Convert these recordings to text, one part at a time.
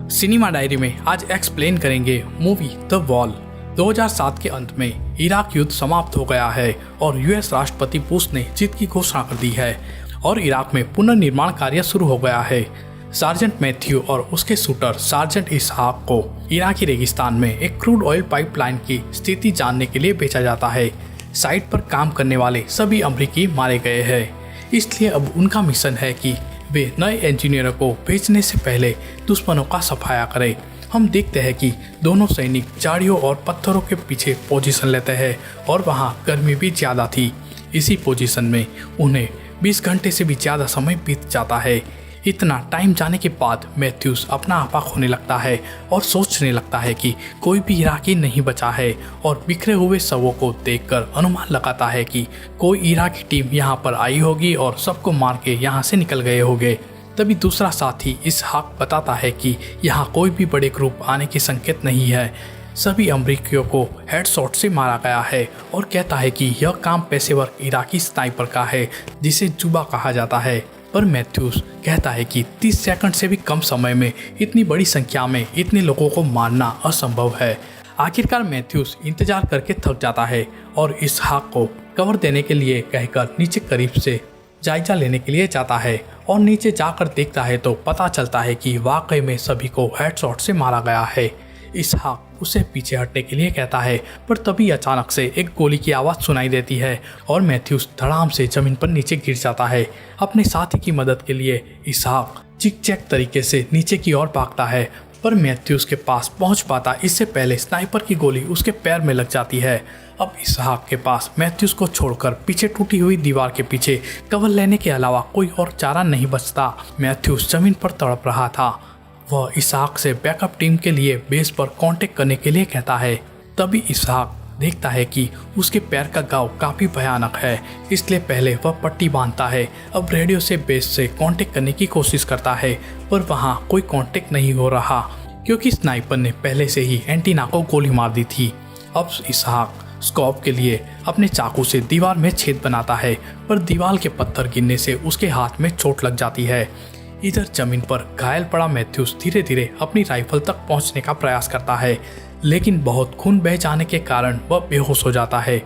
Cinema diary में आज explain करेंगे मूवी द वॉल। 2007 के अंत में इराक युद्ध समाप्त हो गया है और यूएस राष्ट्रपति बुश ने जीत की घोषणा कर दी है और इराक में पुनर्निर्माण कार्य शुरू हो गया है। सार्जेंट मैथ्यू और उसके शूटर सार्जेंट इसहाक को इराकी रेगिस्तान में एक क्रूड ऑयल पाइपलाइन की स्थिति जानने के लिए भेजा जाता है। साइट पर काम करने वाले सभी अमरीकी मारे गए हैं, इसलिए अब उनका मिशन है कि वे नए इंजीनियरों को भेजने से पहले दुश्मनों का सफाया करें। हम देखते हैं कि दोनों सैनिक झाड़ियों और पत्थरों के पीछे पोजीशन लेते हैं और वहां गर्मी भी ज़्यादा थी। इसी पोजीशन में उन्हें 20 घंटे से भी ज़्यादा समय बीत जाता है। इतना टाइम जाने के बाद मैथ्यूस अपना आपा खोने लगता है और सोचने लगता है कि कोई भी इराकी नहीं बचा है और बिखरे हुए शवों को देखकर अनुमान लगाता है कि कोई इराकी टीम यहाँ पर आई होगी और सबको मार के यहाँ से निकल गए होंगे। तभी दूसरा साथी इसहाक बताता है कि यहाँ कोई भी बड़े ग्रुप आने की संकेत नहीं है, सभी अमरीकियों को हेडशॉट से मारा गया है और कहता है कि यह काम पेशेवर इराकी स्नाइपर का है जिसे जुबा कहा जाता है। पर मैथ्यूस कहता है कि 30 सेकंड से भी कम समय में इतनी बड़ी संख्या में इतने लोगों को मारना असंभव है। आखिरकार मैथ्यूस इंतजार करके थक जाता है और इसहाक को कवर देने के लिए कहकर नीचे करीब से जायजा लेने के लिए जाता है और नीचे जाकर देखता है तो पता चलता है कि वाकई में सभी को हेडशॉट से मारा गया है। इसहाक उसे पीछे हटने के लिए कहता है, पर तभी अचानक से एक गोली की आवाज़ सुनाई देती है और मैथ्यूस धड़ाम से जमीन पर नीचे गिर जाता है। अपने साथी की मदद के लिए इसहाक चिक-चैक तरीके से नीचे की ओर भागता है, पर मैथ्यूस के पास पहुंच पाता इससे पहले स्नाइपर की गोली उसके पैर में लग जाती है। अब इसहाक के पास मैथ्यूस को छोड़कर पीछे टूटी हुई दीवार के पीछे कवर लेने के अलावा कोई और चारा नहीं बचता। मैथ्यूस जमीन पर तड़प रहा था। वह इसहाक से बैकअप टीम के लिए बेस पर कांटेक्ट करने के लिए कहता है। तभी इसहाक देखता है कि उसके पैर का घाव काफ़ी भयानक है, इसलिए पहले वह पट्टी बांधता है। अब रेडियो से बेस से कांटेक्ट करने की कोशिश करता है, पर वहां कोई कांटेक्ट नहीं हो रहा क्योंकि स्नाइपर ने पहले से ही एंटीना को गोली मार दी थी। अब इसहाक स्कोप के लिए अपने चाकू से दीवार में छेद बनाता है, पर दीवार के पत्थर गिरने से उसके हाथ में चोट लग जाती है। इधर जमीन पर घायल पड़ा मैथ्यूस धीरे धीरे अपनी राइफल तक पहुंचने का प्रयास करता है, लेकिन बहुत खून बह जाने के कारण वह बेहोश हो जाता है।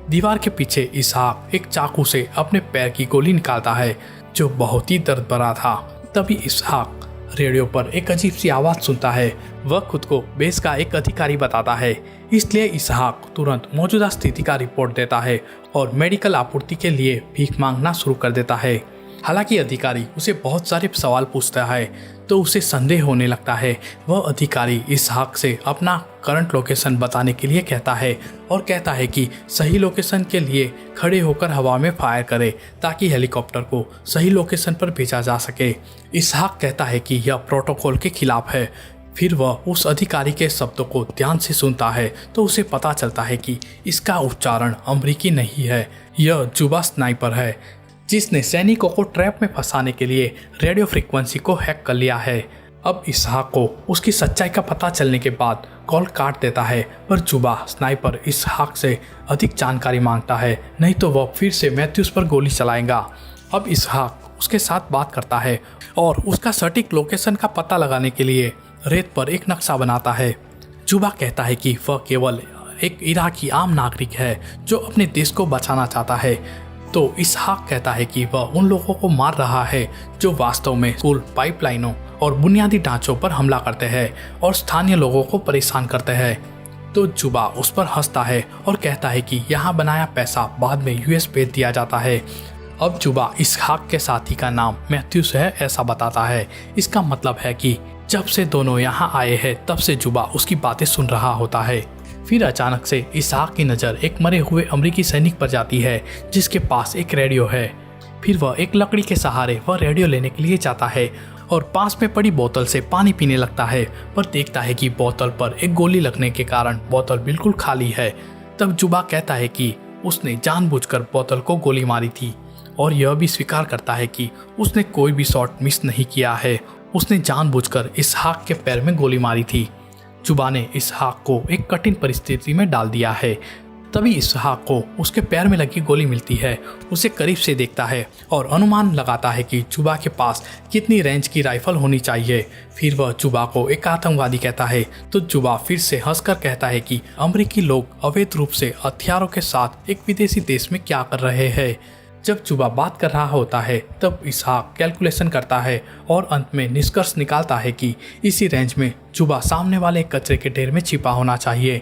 दीवार के पीछे इसहाक एक चाकू से अपने पैर की गोली निकालता है जो बहुत ही दर्द भरा था। तभी इसहाक रेडियो पर एक अजीब सी आवाज़ सुनता है। वह खुद को बेस का एक अधिकारी बताता है, इसलिए इसहाक तुरंत मौजूदा स्थिति का रिपोर्ट देता है और मेडिकल आपूर्ति के लिए भीख मांगना शुरू कर देता है। हालांकि अधिकारी उसे बहुत सारे सवाल पूछता है तो उसे संदेह होने लगता है। वह अधिकारी इसहाक से अपना करंट लोकेशन बताने के लिए कहता है और कहता है कि सही लोकेशन के लिए खड़े होकर हवा में फायर करे ताकि हेलीकॉप्टर को सही लोकेशन पर भेजा जा सके। इसहाक कहता है कि यह प्रोटोकॉल के खिलाफ है। फिर वह उस अधिकारी के शब्दों को ध्यान से सुनता है तो उसे पता चलता है कि इसका उच्चारण अमरीकी नहीं है, यह जुबा स्नाइपर है जिसने सैनिकों को ट्रैप में फंसाने के लिए रेडियो फ्रीक्वेंसी को हैक कर लिया है। अब इसहाक को उसकी सच्चाई का पता चलने के बाद कॉल काट देता है, पर जुबा स्नाइपर इसहाक से अधिक जानकारी मांगता है, नहीं तो वह फिर से मैथ्यूस पर गोली चलाएगा। अब इसहाक उसके साथ बात करता है और उसका सटीक लोकेशन का पता लगाने के लिए रेत पर एक नक्शा बनाता है। जुबा कहता है कि वह केवल एक इराकी आम नागरिक है जो अपने देश को बचाना चाहता है। तो इसहाक कहता है कि वह उन लोगों को मार रहा है जो वास्तव में स्कूल, पाइपलाइनों और बुनियादी ढांचों पर हमला करते हैं और स्थानीय लोगों को परेशान करते हैं। तो जुबा उस पर हंसता है और कहता है कि यहाँ बनाया पैसा बाद में यूएस भेज दिया जाता है। अब जुबा इसहाक के साथी का नाम मैथ्यूस है ऐसा बताता है। इसका मतलब है कि जब से दोनों यहाँ आए हैं तब से जुबा उसकी बातें सुन रहा होता है। फिर अचानक से इसहाक की नज़र एक मरे हुए अमरीकी सैनिक पर जाती है जिसके पास एक रेडियो है। फिर वह एक लकड़ी के सहारे वह रेडियो लेने के लिए जाता है और पास में पड़ी बोतल से पानी पीने लगता है, पर देखता है कि बोतल पर एक गोली लगने के कारण बोतल बिल्कुल खाली है। तब जुबा कहता है कि उसने जानबूझकर बोतल को गोली मारी थी और यह भी स्वीकार करता है कि उसने कोई भी शॉट मिस नहीं किया है, उसने जानबूझकर इसहाक के पैर में गोली मारी थी। जुबा ने इसहाक को एक कठिन परिस्थिति में डाल दिया है। तभी इसहाक को उसके पैर में लगी गोली मिलती है। उसे करीब से देखता है और अनुमान लगाता है कि जुबा के पास कितनी रेंज की राइफल होनी चाहिए। फिर वह जुबा को एक आतंकवादी कहता है तो जुबा फिर से हंसकर कहता है कि अमेरिकी लोग अवैध रूप से हथियारों के साथ एक विदेशी देश में क्या कर रहे हैं। जब जुबा बात कर रहा होता है तब इसहाक कैलकुलेशन करता है और अंत में निष्कर्ष निकालता है कि इसी रेंज में जुबा सामने वाले कचरे के ढेर में छिपा होना चाहिए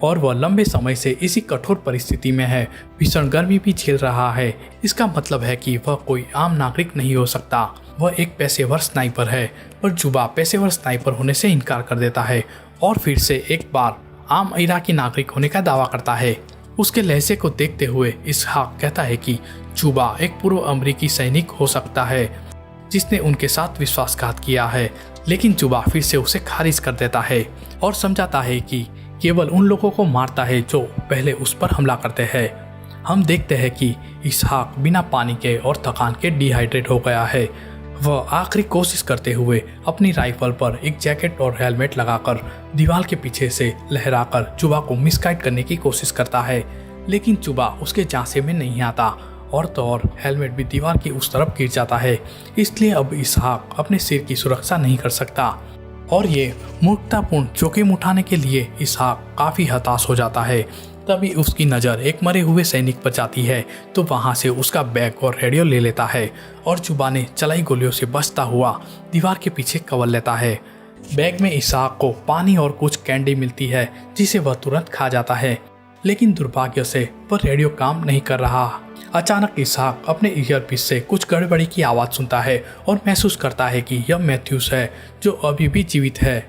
और वह लंबे समय से इसी कठोर परिस्थिति में है। भीषण गर्मी भी झेल रहा है। इसका मतलब है कि वह कोई आम नागरिक नहीं हो सकता। वह एक पेशेवर स्नाइपर है। पर जुबा पेशेवर स्नाइपर होने से इनकार कर देता है और फिर से एक बार आम इराकी नागरिक होने का दावा करता है। उसके लहजे को देखते हुए इसहाक कहता है कि जुबा एक पूर्व अमेरिकी सैनिक हो सकता है जिसने उनके साथ विश्वासघात किया है। लेकिन जुबा फिर से उसे खारिज कर देता है और समझाता है कि केवल उन लोगों को मारता है जो पहले उस पर हमला करते हैं। हम देखते हैं कि इसहाक बिना पानी के और थकान के डिहाइड्रेट हो गया है। वह आखिरी कोशिश करते हुए अपनी राइफल पर एक जैकेट और हेलमेट लगाकर दीवार के पीछे से लहराकर जुबा को मिसगाइड करने की कोशिश करता है, लेकिन जुबा उसके झांसे में नहीं आता और तो और हेलमेट भी दीवार की उस तरफ गिर जाता है। इसलिए अब इसहाक अपने सिर की सुरक्षा नहीं कर सकता और ये मूर्खतापूर्ण जोखिम उठाने के लिए इसहाक काफी हताश हो जाता है। तभी उसकी नज़र एक मरे हुए सैनिक पर जाती है तो वहां से उसका बैग और रेडियो ले लेता है और जुबा ने चलाई गोलियों से बचता हुआ दीवार के पीछे कवर लेता है। बैग में इसहाक को पानी और कुछ कैंडी मिलती है जिसे वह तुरंत खा जाता है, लेकिन दुर्भाग्य से वह रेडियो काम नहीं कर रहा। अचानक इसहाक अपने ईयरपीस से कुछ गड़बड़ी की आवाज़ सुनता है और महसूस करता है कि यह मैथ्यूस है जो अभी भी जीवित है।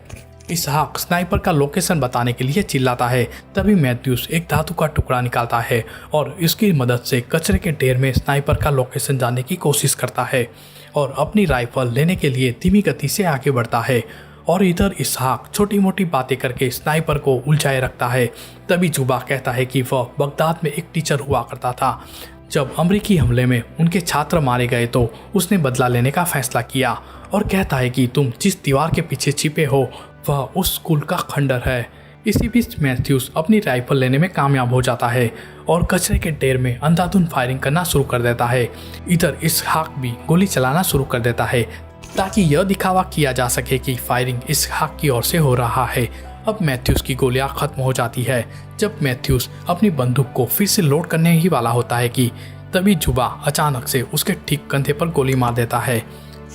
इसहाक स्नाइपर का लोकेशन बताने के लिए चिल्लाता है। तभी मैथ्यूस एक धातु का टुकड़ा निकालता है और इसकी मदद से कचरे के ढेर में स्नाइपर का लोकेशन जानने की कोशिश करता है और अपनी राइफल लेने के लिए धीमी गति से आगे बढ़ता है। और इधर इसहाक छोटी मोटी बातें करके स्नाइपर को उलझाए रखता है। तभी जुबा कहता है कि वह बगदाद में एक टीचर हुआ करता था। जब अमेरिकी हमले में उनके छात्र मारे गए तो उसने बदला लेने का फैसला किया और कहता है कि तुम जिस दीवार के पीछे छिपे हो वह उस स्कूल का खंडर है। इसी बीच मैथ्यूस अपनी राइफल लेने में कामयाब हो जाता है और कचरे के ढेर में अंधाधुंध फायरिंग करना शुरू कर देता है। इधर इसहाक भी गोली चलाना शुरू कर देता है ताकि यह दिखावा किया जा सके कि फायरिंग इसहाक की ओर से हो रहा है। अब मैथ्यूस की गोलियां खत्म हो जाती है। जब मैथ्यूस अपनी बंदूक को फिर से लोड करने ही वाला होता है कि तभी जुबा अचानक से उसके ठीक कंधे पर गोली मार देता है।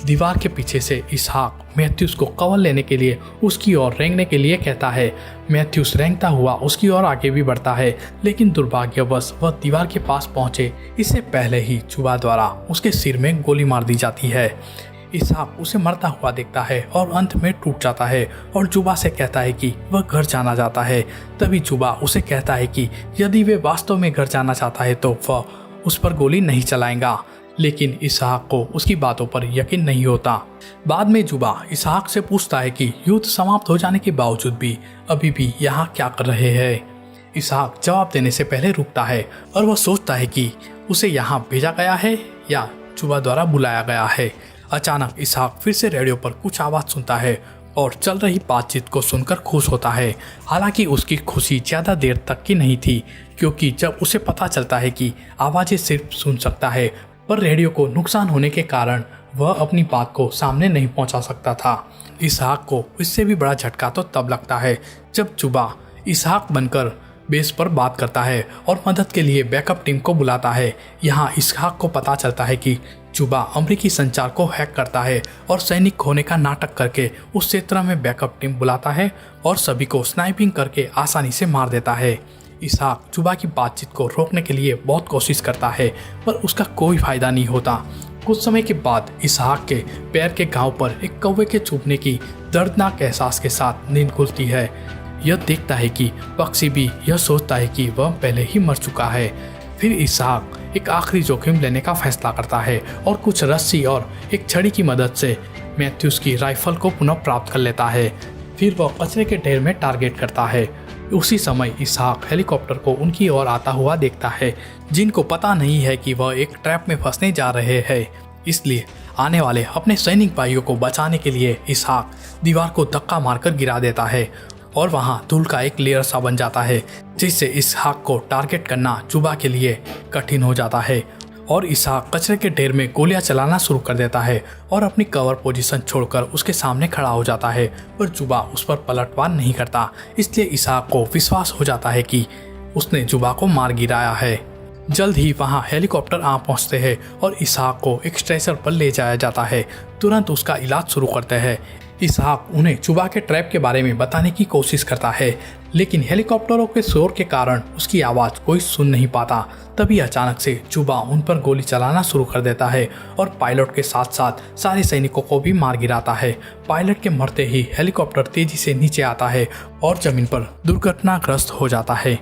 दीवार के पीछे से इसहाक मैथ्यूस को कवर लेने के लिए उसकी ओर रेंगने के लिए कहता है। मैथ्यूस रेंगता हुआ उसकी ओर आगे भी बढ़ता है, लेकिन दुर्भाग्यवश वह दीवार के पास पहुंचे इससे पहले ही जुबा द्वारा उसके सिर में गोली मार दी जाती है। इसहाक उसे मरता हुआ देखता है और अंत में टूट जाता है और जुबा से कहता है कि वह घर जाना चाहता है। तभी जुबा उसे कहता है कि यदि वे वास्तव में घर जाना चाहता है तो वह उस पर गोली नहीं चलाएगा, लेकिन इसहाक को उसकी बातों पर यकीन नहीं होता। बाद में जुबा इसहाक से पूछता है कि युद्ध समाप्त हो जाने के बावजूद भी अभी भी यहाँ क्या कर रहे हैं। इसहाक जवाब देने से पहले रुकता है और वह सोचता है कि उसे यहाँ भेजा गया है या जुबा द्वारा बुलाया गया है। अचानक इसहाक फिर से रेडियो पर कुछ आवाज़ सुनता है और चल रही बातचीत को सुनकर खुश होता है। हालांकि उसकी खुशी ज़्यादा देर तक की नहीं थी, क्योंकि जब उसे पता चलता है कि आवाज़ें सिर्फ सुन सकता है पर रेडियो को नुकसान होने के कारण वह अपनी बात को सामने नहीं पहुंचा सकता था। इसहाक को इससे भी बड़ा झटका तो तब लगता है जब जुबा इसहाक बनकर बेस पर बात करता है और मदद के लिए बैकअप टीम को बुलाता है। यहाँ इसहाक को पता चलता है कि जुबा अमेरिकी संचार को हैक करता है और सैनिक होने का नाटक करके उस क्षेत्र में बैकअप टीम बुलाता है और सभी को स्नाइपिंग करके आसानी से मार देता है। इसहाक जुबा की बातचीत को रोकने के लिए बहुत कोशिश करता है पर उसका कोई फायदा नहीं होता। कुछ समय के बाद इसहाक के पैर के घाव पर एक कौवे के चुभने की दर्दनाक एहसास के साथ नींद खुलती है। यह देखता है कि पक्षी भी यह सोचता है कि वह पहले ही मर चुका है। फिर इसहाक एक आखिरी जोखिम लेने का फैसला करता है और कुछ रस्सी और एक छड़ी की मदद से मैथ्यूस की राइफल को पुनः प्राप्त कर लेता है। फिर वह कचरे के ढेर में टारगेट करता है। उसी समय इसहाक हेलीकॉप्टर को उनकी ओर आता हुआ देखता है, जिनको पता नहीं है कि वह एक ट्रैप में फंसने जा रहे हैं। इसलिए आने वाले अपने सैनिक भाइयों को बचाने के लिए इसहाक दीवार को धक्का मारकर गिरा देता है और वहाँ धूल का एक लेयर सा बन जाता है, जिससे इसहाक को टारगेट करना जुबा के लिए कठिन हो जाता है और इसहाक कचरे के ढेर में गोलियां चलाना शुरू कर देता है और अपनी कवर पोजीशन छोड़कर उसके सामने खड़ा हो जाता है, पर जुबा उस पर पलटवार नहीं करता। इसलिए इसहाक को विश्वास हो जाता है कि उसने जुबा को मार गिराया है। जल्द ही वहां हेलीकॉप्टर आ पहुंचते हैं और इसहाक को एक स्ट्रेचर पर ले जाया जाता है। तुरंत उसका इलाज शुरू करते हैं। इसहाक उन्हें जुबा के ट्रैप के बारे में बताने की कोशिश करता है, लेकिन हेलीकॉप्टरों के शोर के कारण उसकी आवाज़ कोई सुन नहीं पाता। तभी अचानक से जुबा उन पर गोली चलाना शुरू कर देता है और पायलट के साथ साथ सारे सैनिकों को भी मार गिराता है। पायलट के मरते ही हेलीकॉप्टर तेजी से नीचे आता है और जमीन पर दुर्घटनाग्रस्त हो जाता है।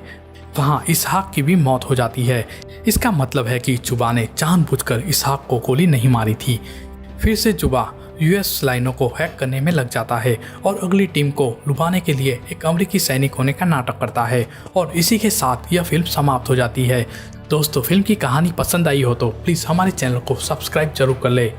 वहाँ इसहाक की भी मौत हो जाती है। इसका मतलब है कि जुबा ने जानबूझकर इसहाक को गोली नहीं मारी थी। फिर से जुबा यूएस लाइनों को हैक करने में लग जाता है और अगली टीम को लुभाने के लिए एक अमेरिकी सैनिक होने का नाटक करता है और इसी के साथ यह फिल्म समाप्त हो जाती है। दोस्तों, फिल्म की कहानी पसंद आई हो तो प्लीज़ हमारे चैनल को सब्सक्राइब जरूर कर ले।